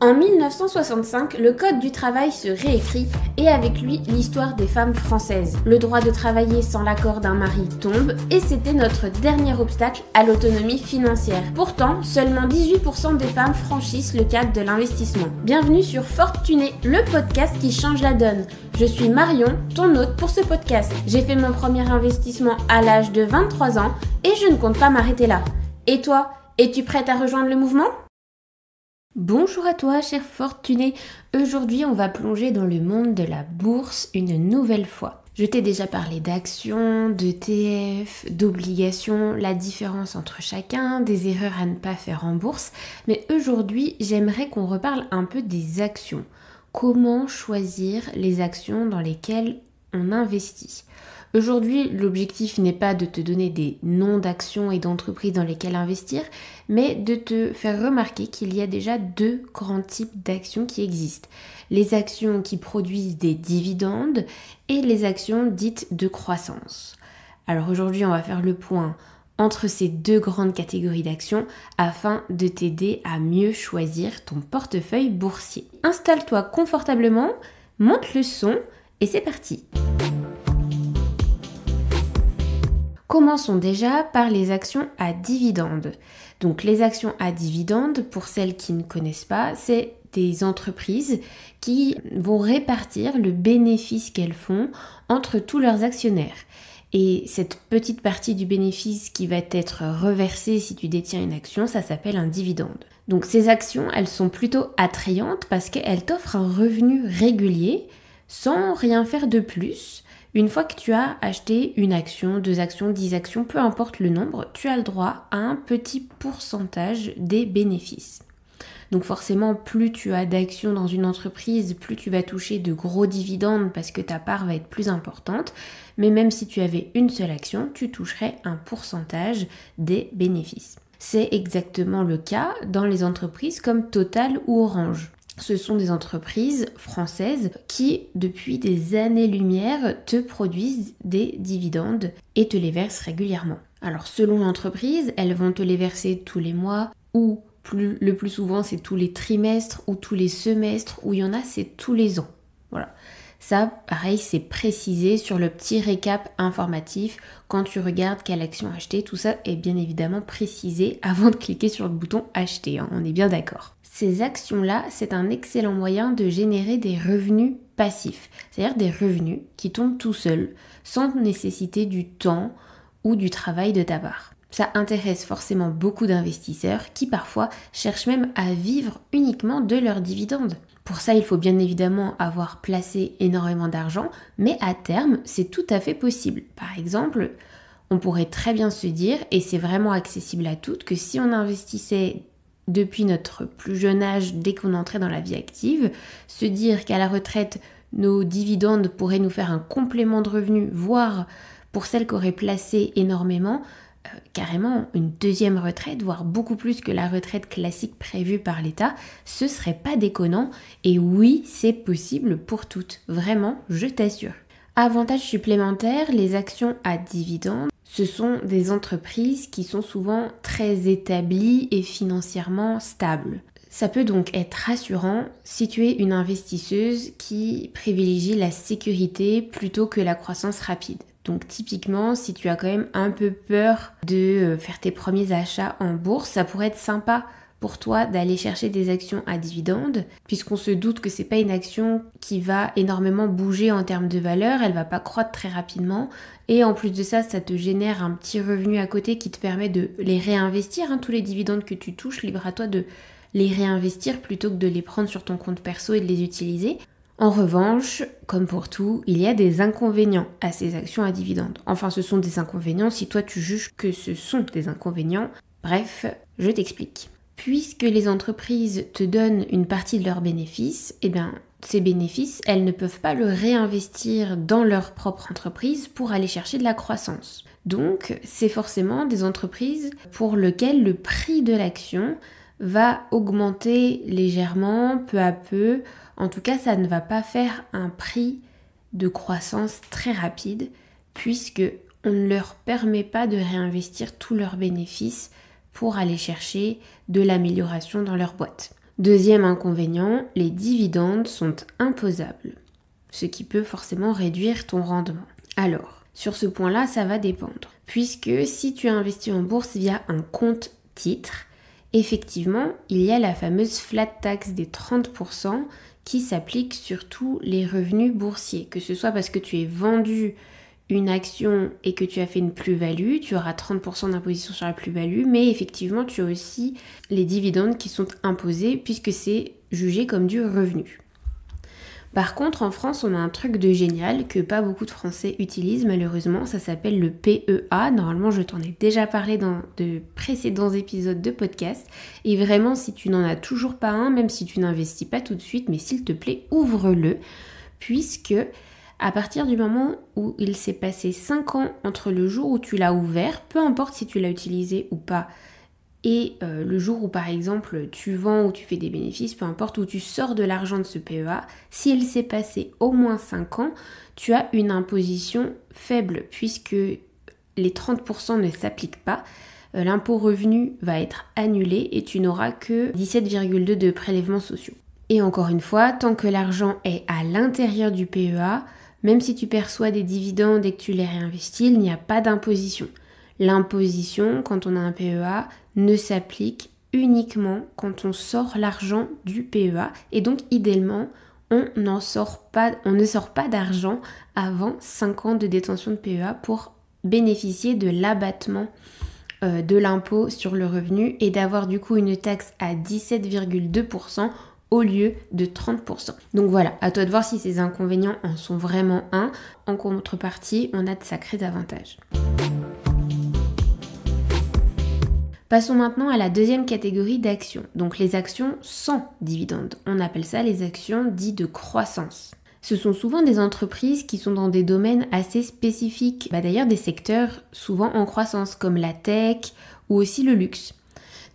En 1965, le Code du travail se réécrit et avec lui l'histoire des femmes françaises. Le droit de travailler sans l'accord d'un mari tombe et c'était notre dernier obstacle à l'autonomie financière. Pourtant, seulement 18% des femmes franchissent le cap de l'investissement. Bienvenue sur Fortuné, le podcast qui change la donne. Je suis Marion, ton hôte pour ce podcast. J'ai fait mon premier investissement à l'âge de 23 ans et je ne compte pas m'arrêter là. Et toi, es-tu prête à rejoindre le mouvement ? Bonjour à toi, cher fortuné. Aujourd'hui, on va plonger dans le monde de la bourse une nouvelle fois. Je t'ai déjà parlé d'actions, d'ETF, d'obligations, la différence entre chacun, des erreurs à ne pas faire en bourse. Mais aujourd'hui, j'aimerais qu'on reparle un peu des actions. Comment choisir les actions dans lesquelles on investit ? Aujourd'hui, l'objectif n'est pas de te donner des noms d'actions et d'entreprises dans lesquelles investir, mais de te faire remarquer qu'il y a déjà deux grands types d'actions qui existent. Les actions qui produisent des dividendes et les actions dites de croissance. Alors aujourd'hui, on va faire le point entre ces deux grandes catégories d'actions afin de t'aider à mieux choisir ton portefeuille boursier. Installe-toi confortablement, monte le son et c'est parti. Commençons déjà par les actions à dividendes. Donc les actions à dividendes, pour celles qui ne connaissent pas, c'est des entreprises qui vont répartir le bénéfice qu'elles font entre tous leurs actionnaires. Et cette petite partie du bénéfice qui va être reversée si tu détiens une action, ça s'appelle un dividende. Donc ces actions, elles sont plutôt attrayantes parce qu'elles t'offrent un revenu régulier sans rien faire de plus. Une fois que tu as acheté une action, 2 actions, 10 actions, peu importe le nombre, tu as le droit à un petit pourcentage des bénéfices. Donc forcément, plus tu as d'actions dans une entreprise, plus tu vas toucher de gros dividendes parce que ta part va être plus importante. Mais même si tu avais une seule action, tu toucherais un pourcentage des bénéfices. C'est exactement le cas dans les entreprises comme Total ou Orange. Ce sont des entreprises françaises qui, depuis des années-lumière, te produisent des dividendes et te les versent régulièrement. Alors, selon l'entreprise, elles vont te les verser tous les mois ou le plus souvent, c'est tous les trimestres ou tous les semestres ou il y en a, c'est tous les ans. Voilà. Ça, pareil, c'est précisé sur le petit récap informatif quand tu regardes quelle action acheter. Tout ça est bien évidemment précisé avant de cliquer sur le bouton acheter, hein, on est bien d'accord. Ces actions-là, c'est un excellent moyen de générer des revenus passifs, c'est-à-dire des revenus qui tombent tout seuls, sans nécessiter du temps ou du travail de ta part. Ça intéresse forcément beaucoup d'investisseurs qui parfois cherchent même à vivre uniquement de leurs dividendes. Pour ça, il faut bien évidemment avoir placé énormément d'argent, mais à terme, c'est tout à fait possible. Par exemple, on pourrait très bien se dire, et c'est vraiment accessible à toutes, que si on investissait depuis notre plus jeune âge, dès qu'on entrait dans la vie active, se dire qu'à la retraite, nos dividendes pourraient nous faire un complément de revenus, voire pour celles qui auraient placé énormément, carrément une deuxième retraite, voire beaucoup plus que la retraite classique prévue par l'État, ce serait pas déconnant. Et oui, c'est possible pour toutes. Vraiment, je t'assure. Avantage supplémentaire, les actions à dividendes, ce sont des entreprises qui sont souvent très établies et financièrement stables. Ça peut donc être rassurant si tu es une investisseuse qui privilégie la sécurité plutôt que la croissance rapide. Donc typiquement, si tu as quand même un peu peur de faire tes premiers achats en bourse, ça pourrait être sympa pour toi d'aller chercher des actions à dividendes, puisqu'on se doute que c'est pas une action qui va énormément bouger en termes de valeur, elle va pas croître très rapidement, et en plus de ça, ça te génère un petit revenu à côté qui te permet de les réinvestir, tous les dividendes que tu touches, libre à toi de les réinvestir plutôt que de les prendre sur ton compte perso et de les utiliser. En revanche, comme pour tout, il y a des inconvénients à ces actions à dividendes. Enfin, ce sont des inconvénients si toi tu juges que ce sont des inconvénients. Bref, je t'explique. Puisque les entreprises te donnent une partie de leurs bénéfices, ces bénéfices, elles ne peuvent pas le réinvestir dans leur propre entreprise pour aller chercher de la croissance. Donc, c'est forcément des entreprises pour lesquelles le prix de l'action va augmenter légèrement, peu à peu. En tout cas, ça ne va pas faire un prix de croissance très rapide puisque on ne leur permet pas de réinvestir tous leurs bénéfices pour aller chercher de l'amélioration dans leur boîte. Deuxième inconvénient, les dividendes sont imposables, ce qui peut forcément réduire ton rendement. Alors, sur ce point-là, ça va dépendre. Puisque si tu investis en bourse via un compte titre, effectivement, il y a la fameuse flat tax des 30% qui s'applique sur tous les revenus boursiers. Que ce soit parce que tu es vendu une action et que tu as fait une plus-value, tu auras 30% d'imposition sur la plus-value, mais effectivement, tu as aussi les dividendes qui sont imposés puisque c'est jugé comme du revenu. Par contre, en France, on a un truc de génial que pas beaucoup de Français utilisent malheureusement, ça s'appelle le PEA. Normalement, je t'en ai déjà parlé dans de précédents épisodes de podcast. Et vraiment, si tu n'en as toujours pas un, même si tu n'investis pas tout de suite, mais s'il te plaît, ouvre-le, puisque à partir du moment où il s'est passé 5 ans entre le jour où tu l'as ouvert, peu importe si tu l'as utilisé ou pas, et le jour où par exemple tu vends ou tu fais des bénéfices, peu importe, où tu sors de l'argent de ce PEA, s'il s'est passé au moins 5 ans, tu as une imposition faible puisque les 30% ne s'appliquent pas. L'impôt revenu va être annulé et tu n'auras que 17,2 de prélèvements sociaux. Et encore une fois, tant que l'argent est à l'intérieur du PEA, même si tu perçois des dividendes et que tu les réinvestis, il n'y a pas d'imposition. L'imposition, quand on a un PEA, ne s'applique uniquement quand on sort l'argent du PEA. Et donc, idéalement, on ne sort pas d'argent avant 5 ans de détention de PEA pour bénéficier de l'abattement de l'impôt sur le revenu et d'avoir du coup une taxe à 17,2% au lieu de 30%. Donc voilà, à toi de voir si ces inconvénients en sont vraiment un. En contrepartie, on a de sacrés avantages. Passons maintenant à la deuxième catégorie d'actions, donc les actions sans dividendes. On appelle ça les actions dites de croissance. Ce sont souvent des entreprises qui sont dans des domaines assez spécifiques, d'ailleurs des secteurs souvent en croissance comme la tech ou aussi le luxe.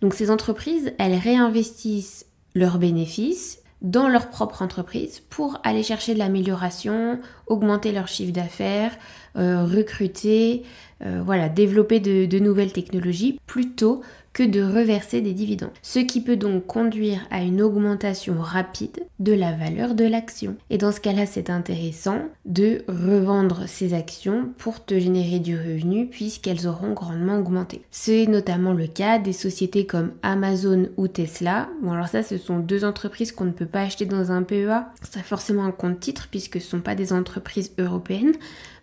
Donc ces entreprises, elles réinvestissent leurs bénéfices dans leur propre entreprise pour aller chercher de l'amélioration, augmenter leur chiffre d'affaires, recruter, développer de nouvelles technologies plutôt que de reverser des dividendes. Ce qui peut donc conduire à une augmentation rapide de la valeur de l'action. Et dans ce cas-là, c'est intéressant de revendre ces actions pour te générer du revenu puisqu'elles auront grandement augmenté. C'est notamment le cas des sociétés comme Amazon ou Tesla. Bon alors ça, ce sont deux entreprises qu'on ne peut pas acheter dans un PEA. C'est forcément un compte titre puisque ce ne sont pas des entreprises européennes.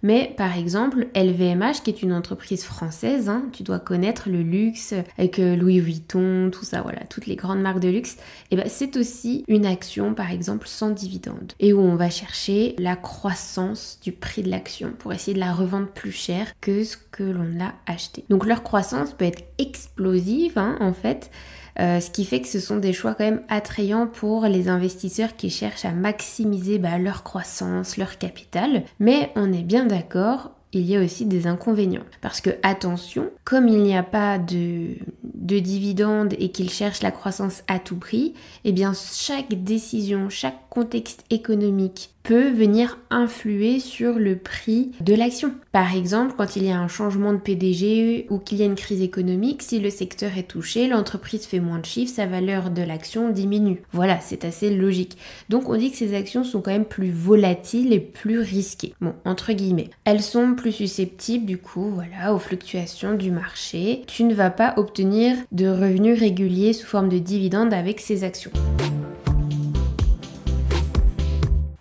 Mais par exemple, LVMH, qui est une entreprise française, tu dois connaître le luxe avec Louis Vuitton, tout ça, voilà, toutes les grandes marques de luxe, et c'est aussi une action, par exemple, sans dividende. Et où on va chercher la croissance du prix de l'action pour essayer de la revendre plus cher que ce que l'on a acheté. Donc leur croissance peut être explosive, en fait, ce qui fait que ce sont des choix quand même attrayants pour les investisseurs qui cherchent à maximiser leur croissance, leur capital. Mais on est bien d'accord, il y a aussi des inconvénients. Parce que attention, comme il n'y a pas de dividendes et qu'ils cherchent la croissance à tout prix, eh bien chaque décision, chaque contexte économique peut venir influer sur le prix de l'action. Par exemple, quand il y a un changement de PDG ou qu'il y a une crise économique, si le secteur est touché, l'entreprise fait moins de chiffres, sa valeur de l'action diminue. Voilà, c'est assez logique. Donc on dit que ces actions sont quand même plus volatiles et plus risquées. Bon, entre guillemets. Elles sont plus susceptibles du coup, aux fluctuations du marché. Tu ne vas pas obtenir de revenus réguliers sous forme de dividendes avec ces actions.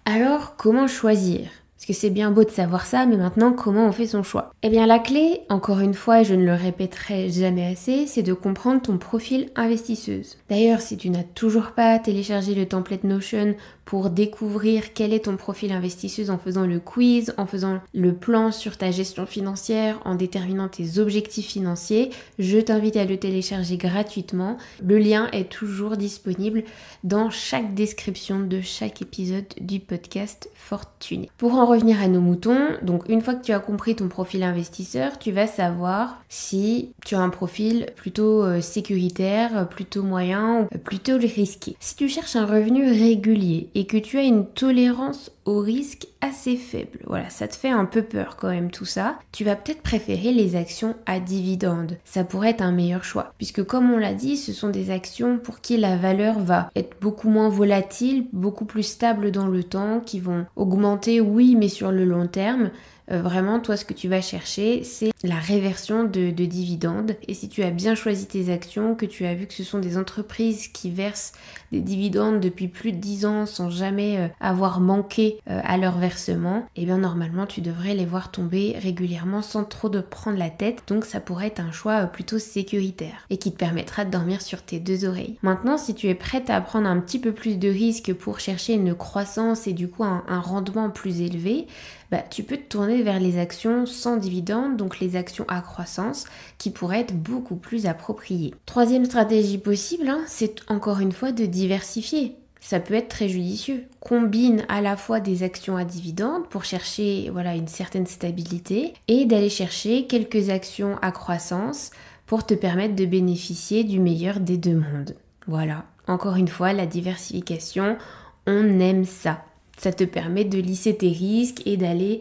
Alors, comment choisir ? Parce que c'est bien beau de savoir ça, mais maintenant, comment on fait son choix ? Eh bien, la clé, encore une fois, et je ne le répéterai jamais assez, c'est de comprendre ton profil investisseuse. D'ailleurs, si tu n'as toujours pas téléchargé le template Notion pour découvrir quel est ton profil investisseuse en faisant le quiz, en faisant le plan sur ta gestion financière, en déterminant tes objectifs financiers, je t'invite à le télécharger gratuitement. Le lien est toujours disponible dans chaque description de chaque épisode du podcast Fortuné. Pour en revenir à nos moutons, donc une fois que tu as compris ton profil investisseur, tu vas savoir si tu as un profil plutôt sécuritaire, plutôt moyen ou plutôt risqué. Si tu cherches un revenu régulier et que tu as une tolérance au risque assez faible. Voilà, ça te fait un peu peur quand même tout ça. Tu vas peut-être préférer les actions à dividendes. Ça pourrait être un meilleur choix. Puisque comme on l'a dit, ce sont des actions pour qui la valeur va être beaucoup moins volatile, beaucoup plus stable dans le temps, qui vont augmenter, oui, mais sur le long terme. Vraiment, toi, ce que tu vas chercher, c'est la réversion de dividendes. Et si tu as bien choisi tes actions, que tu as vu que ce sont des entreprises qui versent des dividendes depuis plus de 10 ans sans jamais avoir manqué à leur versement, et bien normalement, tu devrais les voir tomber régulièrement sans trop de prendre la tête. Donc ça pourrait être un choix plutôt sécuritaire et qui te permettra de dormir sur tes deux oreilles. Maintenant, si tu es prête à prendre un petit peu plus de risques pour chercher une croissance et du coup un rendement plus élevé, tu peux te tourner vers les actions sans dividendes, donc les actions à croissance, qui pourraient être beaucoup plus appropriées. Troisième stratégie possible, c'est encore une fois de diversifier. Ça peut être très judicieux. Combine à la fois des actions à dividendes pour chercher une certaine stabilité et d'aller chercher quelques actions à croissance pour te permettre de bénéficier du meilleur des deux mondes. Voilà, encore une fois, la diversification, on aime ça. Ça te permet de lisser tes risques et d'aller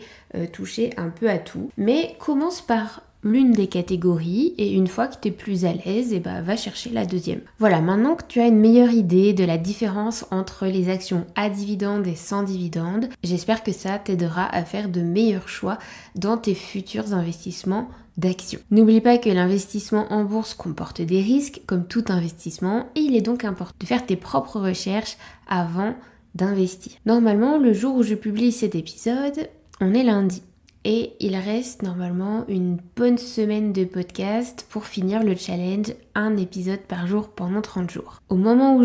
toucher un peu à tout. Mais commence par l'une des catégories et une fois que tu es plus à l'aise, va chercher la deuxième. Voilà, maintenant que tu as une meilleure idée de la différence entre les actions à dividendes et sans dividendes, j'espère que ça t'aidera à faire de meilleurs choix dans tes futurs investissements d'actions. N'oublie pas que l'investissement en bourse comporte des risques comme tout investissement et il est donc important de faire tes propres recherches avant d'investir. Normalement, le jour où je publie cet épisode, on est lundi. Et il reste normalement une bonne semaine de podcast pour finir le challenge, un épisode par jour pendant 30 jours. Au moment où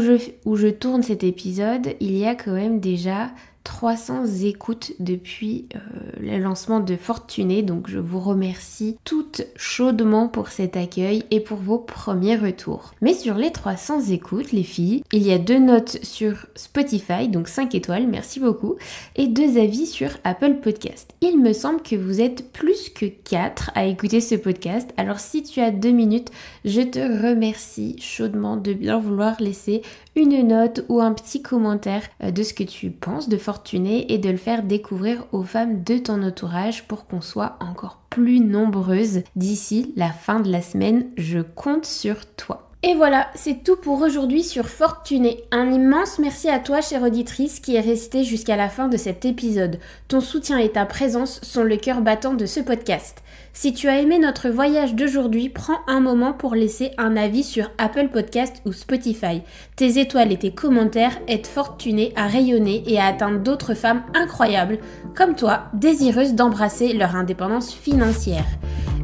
je tourne cet épisode, il y a quand même déjà 300 écoutes depuis le lancement de Fortuné, donc je vous remercie toutes chaudement pour cet accueil et pour vos premiers retours. Mais sur les 300 écoutes, les filles, il y a 2 notes sur Spotify, donc 5 étoiles, merci beaucoup, et 2 avis sur Apple Podcast. Il me semble que vous êtes plus que 4 à écouter ce podcast, alors si tu as 2 minutes, je te remercie chaudement de bien vouloir laisser une note ou un petit commentaire de ce que tu penses de Fortuné et de le faire découvrir aux femmes de ton entourage pour qu'on soit encore plus nombreuses d'ici la fin de la semaine. Je compte sur toi. Et voilà, c'est tout pour aujourd'hui sur Fortuné. Un immense merci à toi, chère auditrice, qui est restée jusqu'à la fin de cet épisode. Ton soutien et ta présence sont le cœur battant de ce podcast. Si tu as aimé notre voyage d'aujourd'hui, prends un moment pour laisser un avis sur Apple Podcast ou Spotify. Tes étoiles et tes commentaires aident Fortuné à rayonner et à atteindre d'autres femmes incroyables, comme toi, désireuses d'embrasser leur indépendance financière.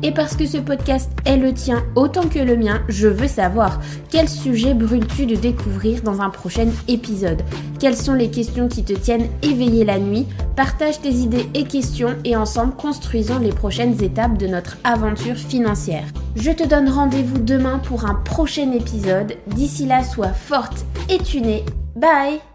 Et parce que ce podcast est le tien autant que le mien, je veux savoir quel sujet brûles-tu de découvrir dans un prochain épisode? Quelles sont les questions qui te tiennent éveillé la nuit? Partage tes idées et questions et ensemble construisons les prochaines étapes de notre aventure financière. Je te donne rendez-vous demain pour un prochain épisode. D'ici là, sois forte et tunée. Bye!